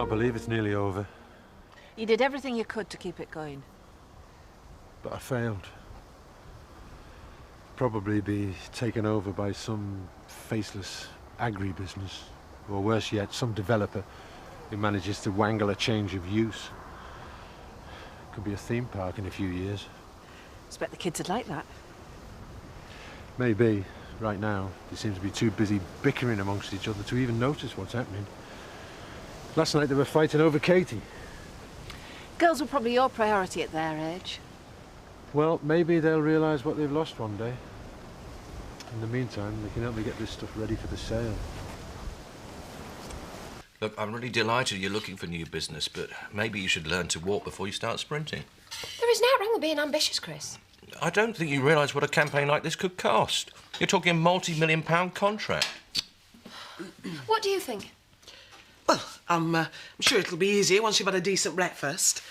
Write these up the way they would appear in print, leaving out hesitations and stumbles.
can't believe it's nearly over. You did everything you could to keep it going. But I failed. Probably be taken over by some faceless agribusiness. Or worse yet, some developer who manages to wangle a change of use. Could be a theme park in a few years. Expect the kids would like that. Maybe. Right now, they seem to be too busy bickering amongst each other to even notice what's happening. Last night they were fighting over Katie. Girls were probably your priority at their age. Well, maybe they'll realise what they've lost one day. In the meantime, they can help me get this stuff ready for the sale. Look, I'm really delighted you're looking for new business, but maybe you should learn to walk before you start sprinting. There is nothing wrong with being ambitious, Chris. I don't think you realise what a campaign like this could cost. You're talking a multi-million-pound contract. What do you think? Well, I'm sure it'll be easier once you've had a decent breakfast.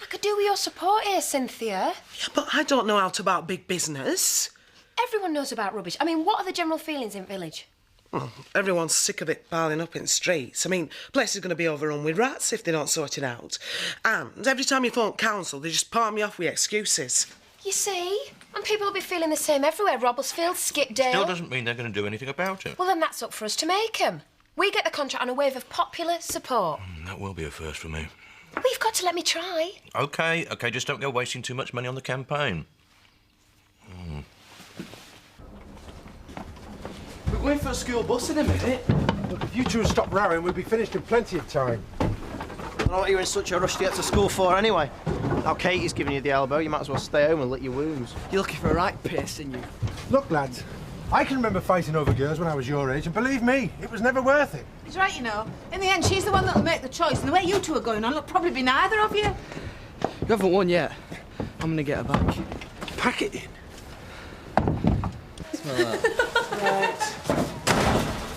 I could do with your support here, Cynthia. Yeah, but I don't know out about big business. Everyone knows about rubbish. I mean, what are the general feelings in village? Well, everyone's sick of it piling up in streets. I mean, place is going to be overrun with rats if they don't sort it out. And every time you phone council, they just palm me off with excuses. You see? And people will be feeling the same everywhere. Robblesfield, Skipdale. Still doesn't mean they're going to do anything about it. Well, then that's up for us to make 'em. We get the contract on a wave of popular support. That will be a first for me. Well, you've got to let me try. OK, just don't go wasting too much money on the campaign. We're going for a school bus in a minute. Look, if you two stop rowing, we'll be finished in plenty of time. I don't know what you're in such a rush to get to school for anyway. Now Katie's giving you the elbow, you might as well stay home and lick your wounds. You're looking for a right piercing, you. Look, lads, I can remember fighting over girls when I was your age, and believe me, it was never worth it. He's right, you know. In the end, she's the one that'll make the choice, and the way you two are going on, it'll probably be neither of you. You haven't won yet. I'm gonna get her back. Pack it in. Smell that. Right.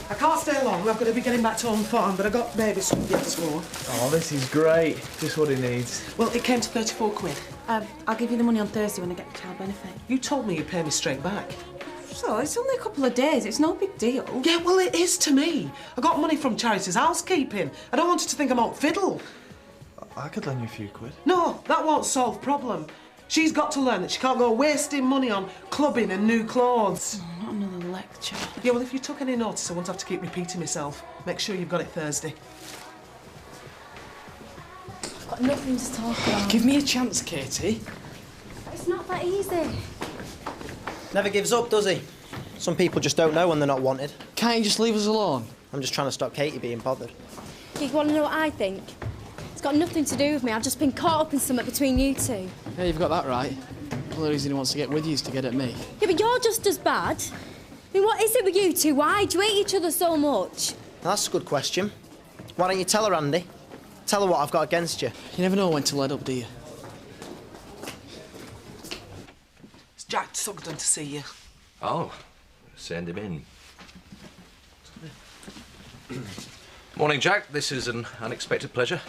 I can't stay long. I've got to be getting back to home farm, but I got baby something yet this morning. Oh, this is great. Just what he needs. Well, it came to 34 quid. I'll give you the money on Thursday when I get the child benefit. You told me you'd pay me straight back. So, it's only a couple of days. It's no big deal. Yeah, well, it is to me. I got money from Charity's housekeeping. I don't want her to think I'm out fiddle. I could lend you a few quid. No, that won't solve problem. She's got to learn that she can't go wasting money on clubbing and new clothes. Oh, not another lecture. Yeah, well, if you took any notice, I won't have to keep repeating myself. Make sure you've got it Thursday. I've got nothing to talk about. Give me a chance, Katie. It's not that easy. Never gives up, does he? Some people just don't know when they're not wanted. Can't you just leave us alone? I'm just trying to stop Katie being bothered. You want to know what I think? It's got nothing to do with me. I've just been caught up in something between you two. Yeah, you've got that right. The only reason he wants to get with you is to get at me. Yeah, but you're just as bad. I mean, what is it with you two? Why do you hate each other so much? Now, that's a good question. Why don't you tell her, Andy? Tell her what I've got against you. You never know when to let up, do you? It's Jack Sugden to see you. Oh, send him in. Morning, Jack. This is an unexpected pleasure.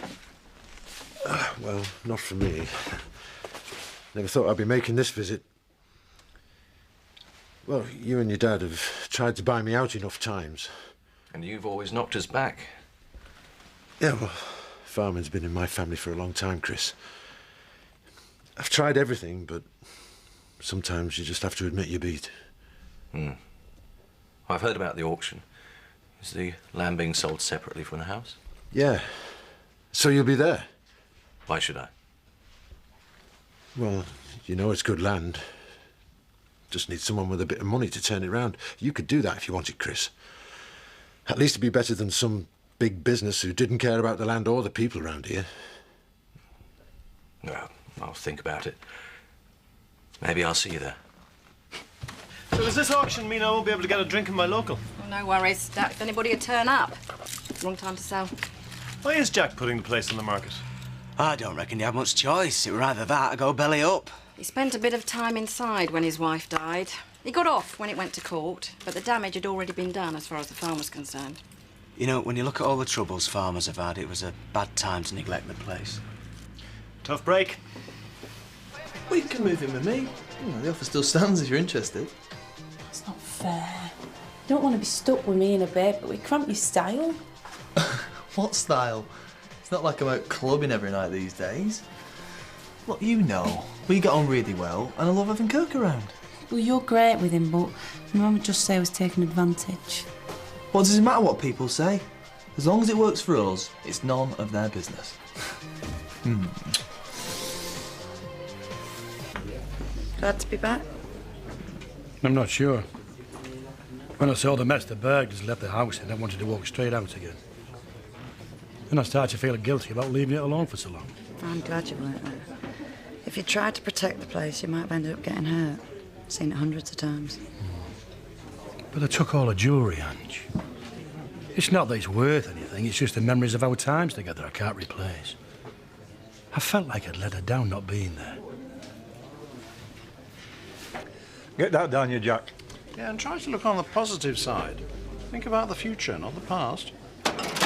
Well, not for me. Never thought I'd be making this visit. Well, you and your dad have tried to buy me out enough times. And you've always knocked us back. Yeah, well, farming's been in my family for a long time, Chris. I've tried everything, but sometimes you just have to admit you beat. I've heard about the auction. Is the land being sold separately from the house? Yeah. So you'll be there? Why should I? Well, you know it's good land. Just need someone with a bit of money to turn it round. You could do that if you wanted, Chris. At least it'd be better than some big business who didn't care about the land or the people around here. Well, I'll think about it. Maybe I'll see you there. So does this auction mean I won't be able to get a drink in my local? Well, no worries. Doubt if anybody would turn up. Wrong time to sell. Why is Jack putting the place on the market? I don't reckon you have much choice. It were either that or go belly up. He spent a bit of time inside when his wife died. He got off when it went to court, but the damage had already been done as far as the farm was concerned. You know, when you look at all the troubles farmers have had, it was a bad time to neglect the place. Tough break. Well, you can move in with me. You know, the offer still stands if you're interested. It's not fair. You don't want to be stuck with me and a babe, but we cramp your style. What style? It's not like I'm out clubbing every night these days. Look, you know, we get on really well, and I love having Kirk around. Well, you're great with him, but Mum would just say I was taking advantage. What does it matter what people say? As long as it works for us, it's none of their business. Glad to be back. I'm not sure. When I saw the mess the burglars left the house in, I wanted to walk straight out again. Then I started to feel guilty about leaving it alone for so long. I'm glad you weren't there. If you tried to protect the place, you might have ended up getting hurt. Seen it hundreds of times. But I took all the jewellery, Ange. It's not that it's worth anything, it's just the memories of our times together I can't replace. I felt like I'd let her down not being there. Get that down your Jack. Yeah, and try to look on the positive side. Think about the future, not the past.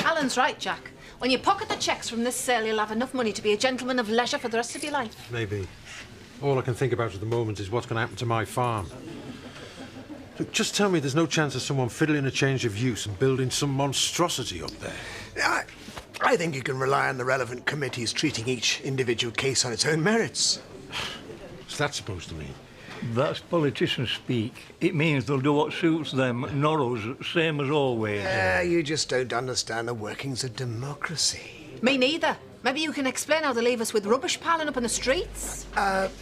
Alan's right, Jack. When you pocket the cheques from this sale, you'll have enough money to be a gentleman of leisure for the rest of your life. Maybe. All I can think about at the moment is what's going to happen to my farm. Look, just tell me there's no chance of someone fiddling a change of use and building some monstrosity up there. I think you can rely on the relevant committees treating each individual case on its own merits. What's that supposed to mean? That's politicians speak. It means they'll do what suits them, not us, same as always. You just don't understand the workings of democracy. Me neither. Maybe you can explain how they leave us with rubbish piling up in the streets?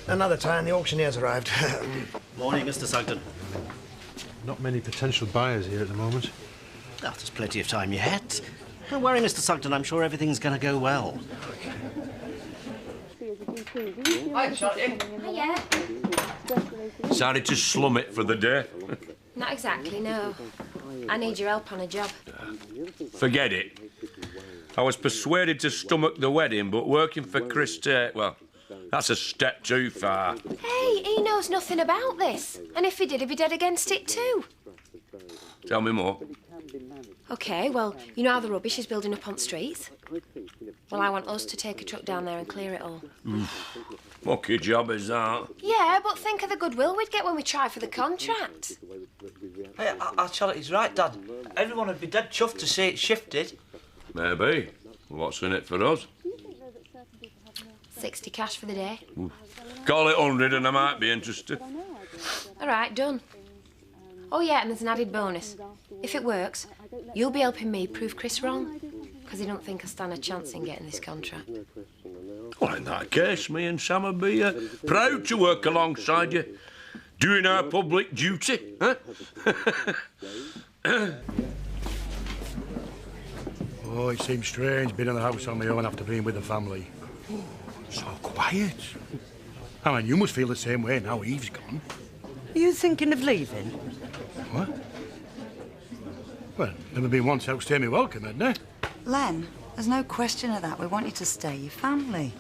Another time, the auctioneer's arrived. Morning, Mr. Sugden. Not many potential buyers here at the moment. Oh, there's plenty of time yet. Don't worry, Mr. Sugden, I'm sure everything's going to go well. Hi, Charlie. Hiya. Decided to slum it for the day. Not exactly, no. I need your help on a job. Forget it. I was persuaded to stomach the wedding, but working for Chris Tate, well, that's a step too far. Hey, he knows nothing about this. And if he did, he'd be dead against it too. Tell me more. OK, well, you know how the rubbish is building up on streets? Well, I want us to take a truck down there and clear it all. Lucky job is that. Yeah, but think of the goodwill we'd get when we try for the contract. Hey, our Charity's right, Dad. Everyone would be dead chuffed to see it shifted. Maybe. What's in it for us? 60 cash for the day. Call it 100 and I might be interested. All right, done. Oh, yeah, and there's an added bonus. If it works, you'll be helping me prove Chris wrong, because he don't think I stand a chance in getting this contract. Well, in that case, me and Sam would be proud to work alongside you, doing our public duty, huh? Oh, it seems strange being in the house on my own after being with the family. Oh, so quiet. I mean, you must feel the same way now Eve's gone. Are you thinking of leaving? What? Well, never been once outstay me welcome, hadn't I? Len, there's no question of that. We want you to stay, your family.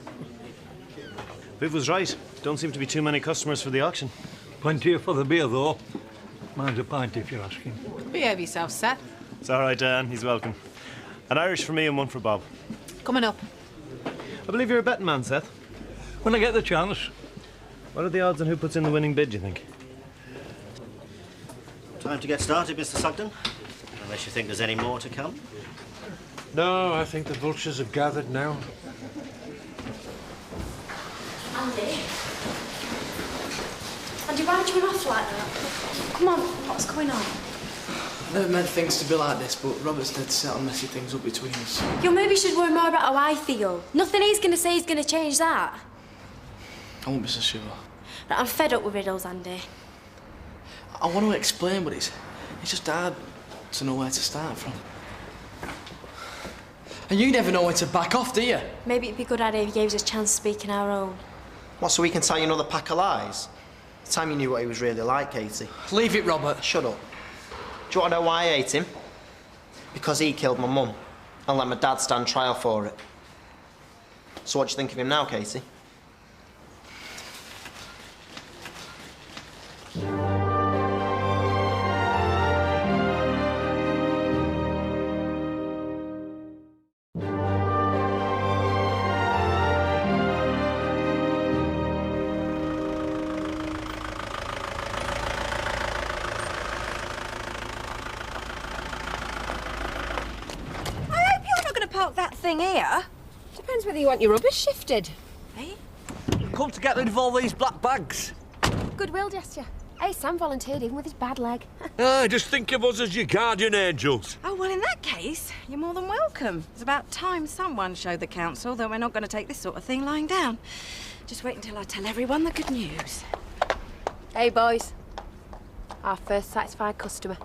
Viv was right. Don't seem to be too many customers for the auction. Plenty for the beer, though. Mine's a pint if you're asking. Behave yourself, Seth. It's all right, Dan. He's welcome. An Irish for me and one for Bob. Coming up. I believe you're a betting man, Seth. When I get the chance. What are the odds on who puts in the winning bid, do you think? Time to get started, Mr. Sugden. Unless you think there's any more to come. No, I think the vultures have gathered now. Andy, why did you run off like that? Come on, what's going on? I never meant things to be like this, but Robert's dead set on messing things up between us. You maybe should worry more about how I feel. Nothing he's going to say is going to change that. I won't be so sure. Right, I'm fed up with riddles, Andy. I want to explain, but it's just hard to know where to start from. And you never know where to back off, do you? Maybe it'd be a good idea if he gave us a chance to speak in our own. What, so we can tell you another pack of lies? It's time you knew what he was really like, Katie. Leave it, Robert. Shut up. Do you want to know why I hate him? Because he killed my mum and let my dad stand trial for it. So what do you think of him now, Katie? Thing here. Depends whether you want your rubbish shifted. Hey? Come to get rid of all these black bags. Goodwill gesture. Hey, Sam volunteered even with his bad leg. Just think of us as your guardian angels. Oh, well, in that case, you're more than welcome. It's about time someone showed the council that we're not going to take this sort of thing lying down. Just wait until I tell everyone the good news. Hey, boys. Our first satisfied customer.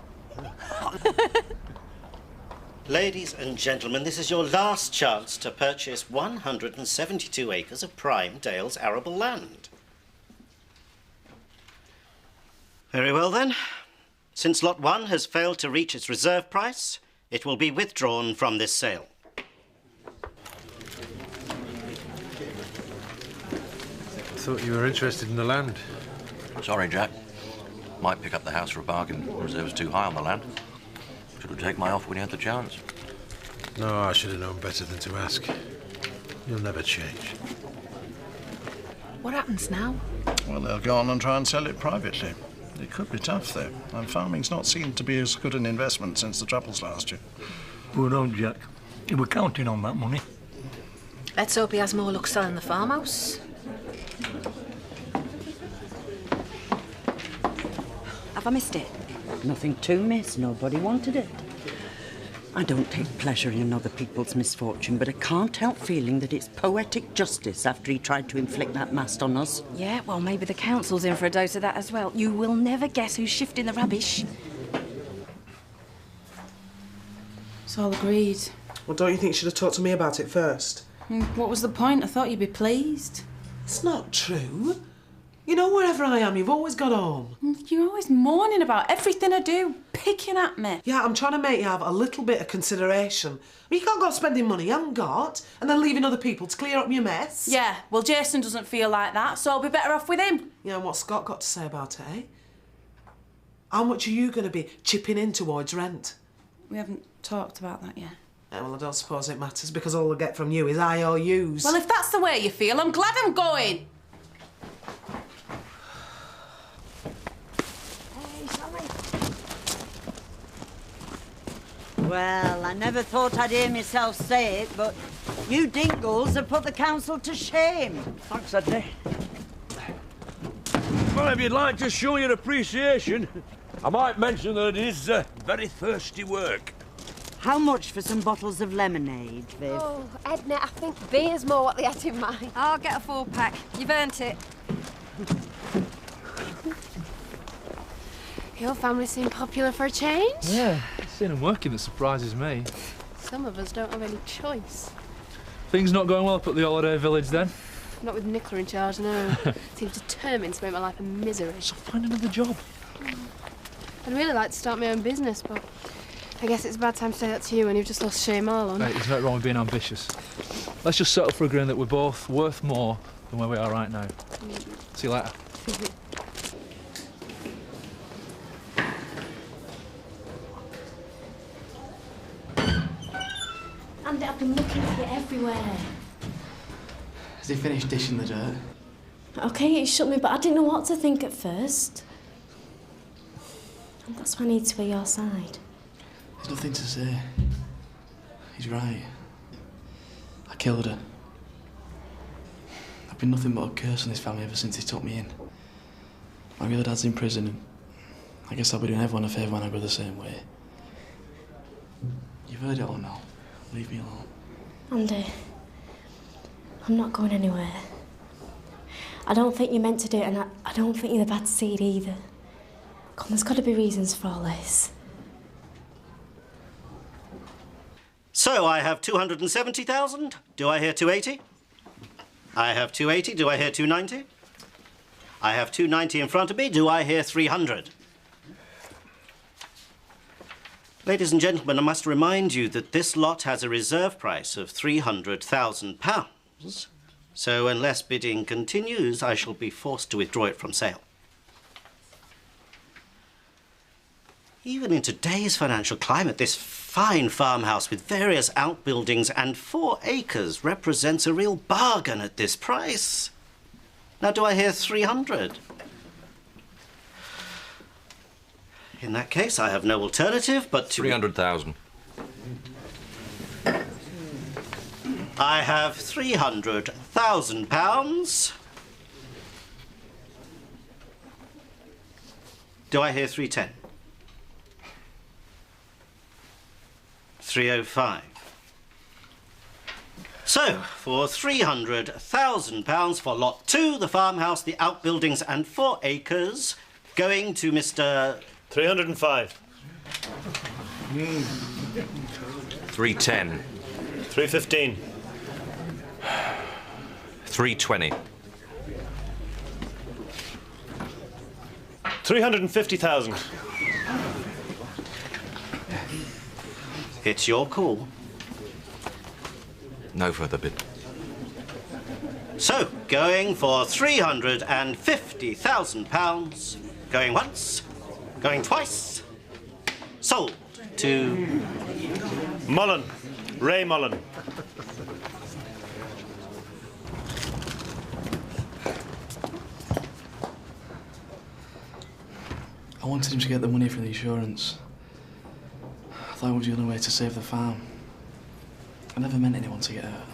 Ladies and gentlemen, this is your last chance to purchase 172 acres of prime Dale's arable land. Very well, then. Since Lot 1 has failed to reach its reserve price, it will be withdrawn from this sale. I thought you were interested in the land. Sorry, Jack. Might pick up the house for a bargain. The reserve's too high on the land. Should have taken my offer when you had the chance. No, I should have known better than to ask. You'll never change. What happens now? Well, they'll go on and try and sell it privately. It could be tough, though, and farming's not seen to be as good an investment since the troubles last year. Well on, Jack. You were counting on that money. Let's hope he has more luck selling the farmhouse. Have I missed it? Nothing to miss. Nobody wanted it. I don't take pleasure in other people's misfortune, but I can't help feeling that it's poetic justice after he tried to inflict that mast on us. Yeah, well, maybe the council's in for a dose of that as well. You will never guess who's shifting the rubbish. It's all agreed. Well, don't you think you should have talked to me about it first? What was the point? I thought you'd be pleased. It's not true. You know, wherever I am, you've always got on. You're always moaning about everything I do, picking at me. Yeah, I'm trying to make you have a little bit of consideration. I mean, you can't go spending money you haven't got and then leaving other people to clear up your mess. Yeah, well, Jason doesn't feel like that, so I'll be better off with him. Yeah, and what's Scott got to say about it, eh? How much are you going to be chipping in towards rent? We haven't talked about that yet. Yeah, well, I don't suppose it matters, because all I get from you is IOUs. Well, if that's the way you feel, I'm glad I'm going. Well, I never thought I'd hear myself say it, but you dingles have put the council to shame. Thanks, Eddie. Well, if you'd like to show your appreciation, I might mention that it is very thirsty work. How much for some bottles of lemonade, Viv? Oh, Edna, I think beer's more what they had in mind. I'll get a 4-pack. You've earned it. Your family seem popular for a change. Yeah, seeing them working that surprises me. Some of us don't have any choice. Things not going well up at the holiday village then? Not with Nicola in charge, no. Seems determined to make my life a misery. So find another job. I'd really like to start my own business, but I guess it's a bad time to say that to you when you've just lost Shea Marlon. Mate, there's nothing wrong with being ambitious. Let's just settle for agreeing that we're both worth more than where we are right now. See you later. Andy, I've been looking for you everywhere. Has he finished dishing the dirt? OK, it shook me, but I didn't know what to think at first. And that's why I need to be your side. There's nothing to say. He's right. I killed her. I've been nothing but a curse on this family ever since he took me in. My real dad's in prison, and I guess I'll be doing everyone a favour when I go the same way. You've heard it all now. Leave me alone. Andy, I'm not going anywhere. I don't think you're meant to do it, and I don't think you're the bad seed either. Come, there's got to be reasons for all this. So I have 270,000. Do I hear 280? I have 280. Do I hear 290? I have 290 in front of me. Do I hear 300? Ladies and gentlemen, I must remind you that this lot has a reserve price of £300,000. So unless bidding continues, I shall be forced to withdraw it from sale. Even in today's financial climate, this fine farmhouse with various outbuildings and 4 acres represents a real bargain at this price. Now, do I hear 300? In that case, I have no alternative but to... 300,000. I have £300,000. Do I hear 310? 305. So, for £300,000 for Lot 2, the farmhouse, the outbuildings and 4 acres, going to Mr... 305. 310. 315. 320. 350,000. It's your call. No further bid. So, going for £350,000. Going once, going twice. Sold to... Mullen. Ray Mullen. I wanted him to get the money from the insurance. I thought it was the only way to save the farm. I never meant anyone to get hurt.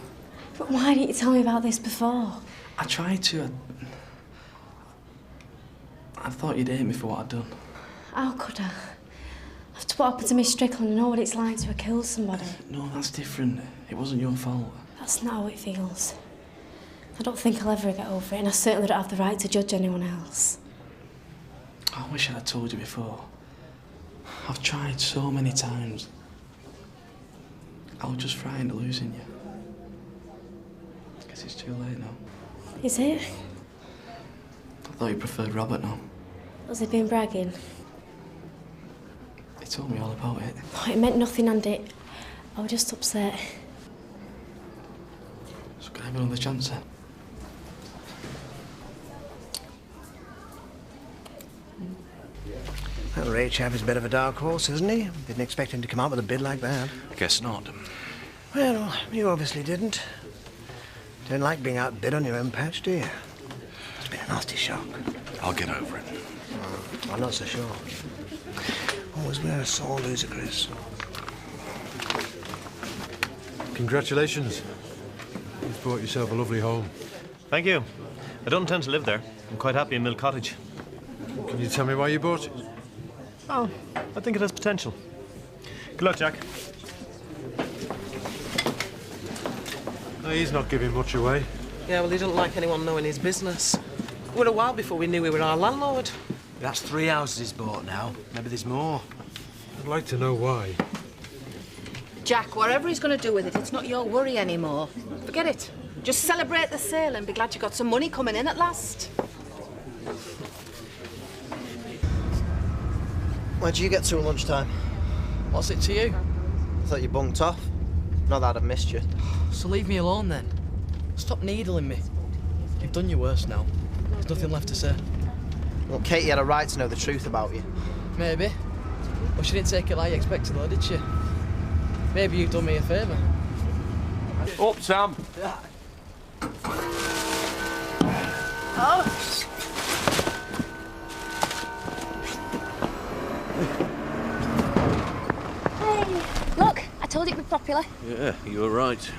But why didn't you tell me about this before? I tried to. I thought you'd hate me for what I'd done. How could I? After what happened to Miss Strickland, I know what it's like to have killed somebody. No, that's different. It wasn't your fault. That's not how it feels. I don't think I'll ever get over it, and I certainly don't have the right to judge anyone else. I wish I'd told you before. I've tried so many times. I was just frightened of losing you. Guess it's too late now. Is it? I thought you preferred Robert now. Has he been bragging? He told me all about it. Oh, it meant nothing, and it. I was just upset. So can I have another chance then? That Ray chap is a bit of a dark horse, isn't he? Didn't expect him to come out with a bid like that. Guess not. Well, you obviously didn't. Don't like being outbid on your own patch, do you? It's been a nasty shock. I'll get over it. I'm not so sure. Always wear a sore loser, Chris. Congratulations. You've bought yourself a lovely home. Thank you. I don't intend to live there. I'm quite happy in Mill Cottage. Can you tell me why you bought it? Oh, I think it has potential. Good luck, Jack. No, he's not giving much away. Yeah, well, he doesn't like anyone knowing his business. It was a while before we knew we were our landlord. That's 3 houses he's bought now. Maybe there's more. I'd like to know why. Jack, whatever he's going to do with it, it's not your worry anymore. Forget it. Just celebrate the sale and be glad you got some money coming in at last. Where'd you get to at lunchtime? What's it to you? I thought you bunked off. Not that I'd missed you. So leave me alone then. Stop needling me. You've done your worst now. There's nothing left to say. Well, Katie had a right to know the truth about you. Maybe. But she didn't take it like you expected though, did she? Maybe you've done me a favour. Up, Sam. Oh! Look, I told you it'd be popular. Yeah, you were right.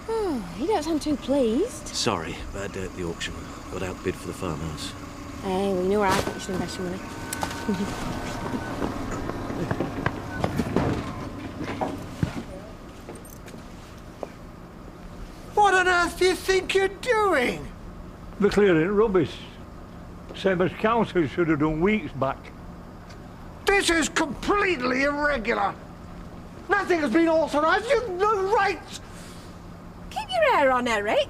Oh, you don't sound too pleased. Sorry, bad day at the auction. Got outbid for the farmhouse. Hey, well, you know where I think you should invest your money. What on earth do you think you're doing? We're clearing rubbish. Same as council should have done weeks back. This is completely irregular. Nothing has been authorised. You've no right. Keep your hair on, Eric.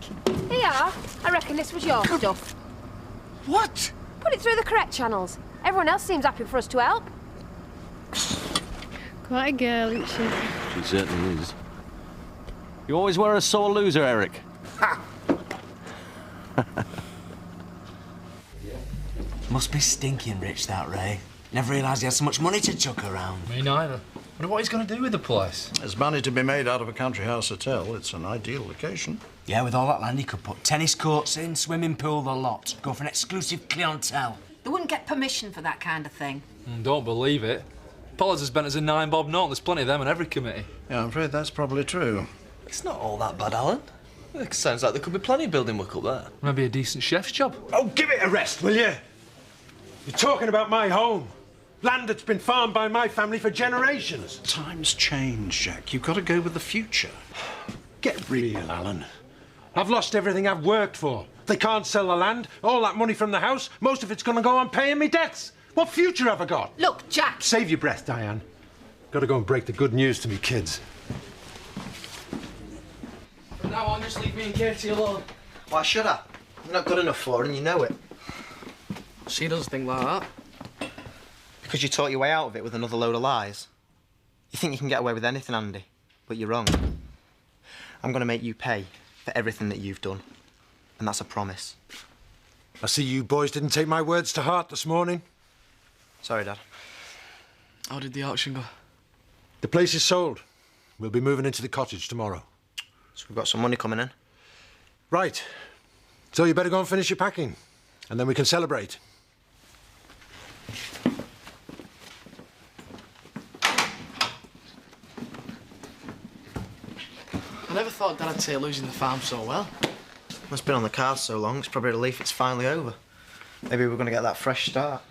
Here you are. I reckon this was your stuff. What? Put it through the correct channels. Everyone else seems happy for us to help. Quite a girl, isn't she? She certainly is. You always were a sore loser, Eric. Must be stinking rich, that Ray. Never realised he had so much money to chuck around. Me neither. Wonder what he's going to do with the place. There's money to be made out of a country house hotel. It's an ideal location. Yeah, with all that land, he could put tennis courts in, swimming pool, the lot. Go for an exclusive clientele. They wouldn't get permission for that kind of thing. Don't believe it. Pollard's as bent as a 9-bob note. There's plenty of them in every committee. Yeah, I'm afraid that's probably true. It's not all that bad, Alan. It sounds like there could be plenty of building work up there. Maybe a decent chef's job. Oh, give it a rest, will you? You're talking about my home. Land that's been farmed by my family for generations. Times change, Jack. You've got to go with the future. Get real, Alan. I've lost everything I've worked for. They can't sell the land, all that money from the house, most of it's going to go on paying me debts. What future have I got? Look, Jack. Save your breath, Diane. Got to go and break the good news to me kids. From now on, just leave me and Katie alone. Why should I? You're not good enough for her and you know it. She doesn't think like that. Because you talk your way out of it with another load of lies. You think you can get away with anything, Andy, but you're wrong. I'm going to make you pay for everything that you've done. And that's a promise. I see you boys didn't take my words to heart this morning. Sorry, Dad. How did the auction go? The place is sold. We'll be moving into the cottage tomorrow. So we've got some money coming in. Right. So you better go and finish your packing, and then we can celebrate. I never thought Dad'd take losing the farm so well. It's been on the cards so long, it's probably a relief it's finally over. Maybe we're going to get that fresh start.